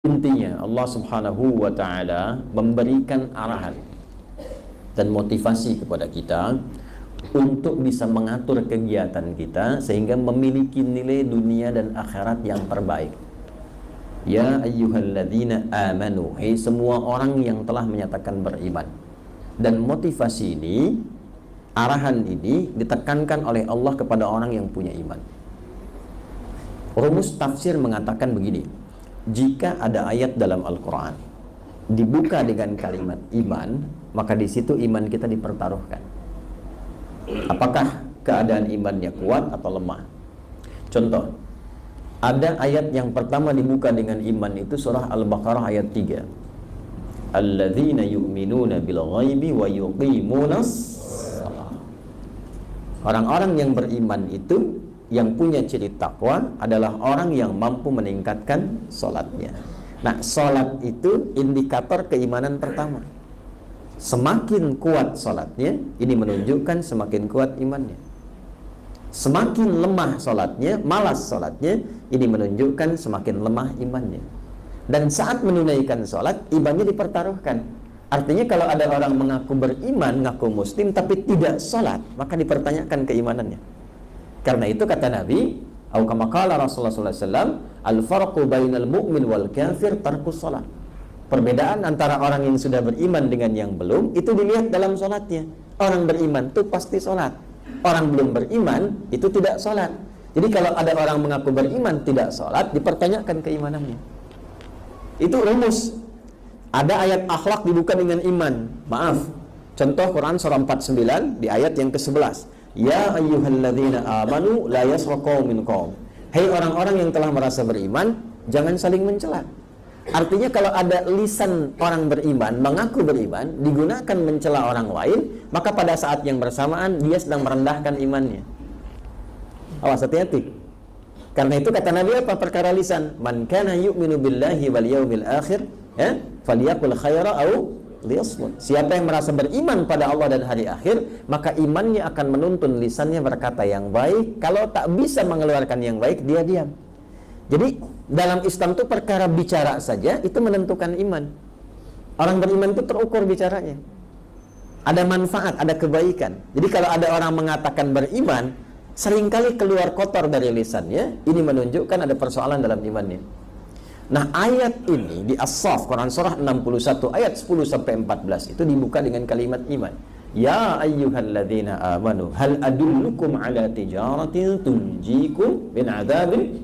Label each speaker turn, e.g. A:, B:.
A: Intinya Allah Subhanahu wa ta'ala memberikan arahan dan motivasi kepada kita untuk bisa mengatur kegiatan kita sehingga memiliki nilai dunia dan akhirat yang terbaik. Ya ayyuhalladzina amanu, hai semua orang yang telah menyatakan beriman. Dan motivasi ini, arahan ini ditekankan oleh Allah kepada orang yang punya iman. Rumus tafsir mengatakan begini: jika ada ayat dalam Al-Quran dibuka dengan kalimat iman, maka di situ iman kita dipertaruhkan. Apakah keadaan imannya kuat atau lemah? Contoh, ada ayat yang pertama dibuka dengan iman, itu surah Al-Baqarah ayat 3. Alladzina yu'minuna bil ghaibi wa yuqimunas shalah. Orang-orang yang beriman itu, yang punya ciri takwa, adalah orang yang mampu meningkatkan sholatnya. Nah, sholat itu indikator keimanan pertama. Semakin kuat sholatnya, ini menunjukkan semakin kuat imannya. Semakin lemah sholatnya, malas sholatnya, ini menunjukkan semakin lemah imannya. Dan saat menunaikan sholat, imannya dipertaruhkan. Artinya kalau ada orang mengaku beriman, ngaku muslim, tapi tidak sholat, maka dipertanyakan keimanannya. Karena itu kata Nabi, atau kama qala Rasulullah sallallahu alaihi wasallam, al-farqu bainal mu'min wal kafir tarkus shalah. Perbedaan antara orang yang sudah beriman dengan yang belum itu dilihat dalam sholatnya. Orang beriman itu pasti sholat. Orang belum beriman itu tidak sholat. Jadi kalau ada orang mengaku beriman tidak sholat, dipertanyakan keimanannya. Itu rumus. Ada ayat akhlak dibuka dengan iman. Maaf. Contoh Quran surah 49 di ayat yang ke-11. Ya ayyuhalladzina amanu la yasra qaumin qaum. Hai orang-orang yang telah merasa beriman, jangan saling mencela. Artinya kalau ada lisan orang beriman mengaku beriman digunakan mencela orang lain, maka pada saat yang bersamaan dia sedang merendahkan imannya. Awas, hati-hati. Karena itu kata Nabi apa? Perkara lisan. Man kana yu'minu billahi wal yawmil akhir, ya, falyaqul khaira au liyasmut. Siapa yang merasa beriman pada Allah dan hari akhir, maka imannya akan menuntun lisannya berkata yang baik. Kalau tak bisa mengeluarkan yang baik, dia diam. Jadi dalam Islam itu perkara bicara saja itu menentukan iman. Orang beriman itu terukur bicaranya. Ada manfaat, ada kebaikan. Jadi kalau ada orang mengatakan beriman, seringkali keluar kotor dari lisannya, ini menunjukkan ada persoalan dalam imannya. Nah, ayat ini di As-Saff, Quran surah 61 ayat 10-14 itu dibuka dengan kalimat iman. Ya ayyuhalladzina amanu hal adullukum ala tijaratin tunjikum min adzabin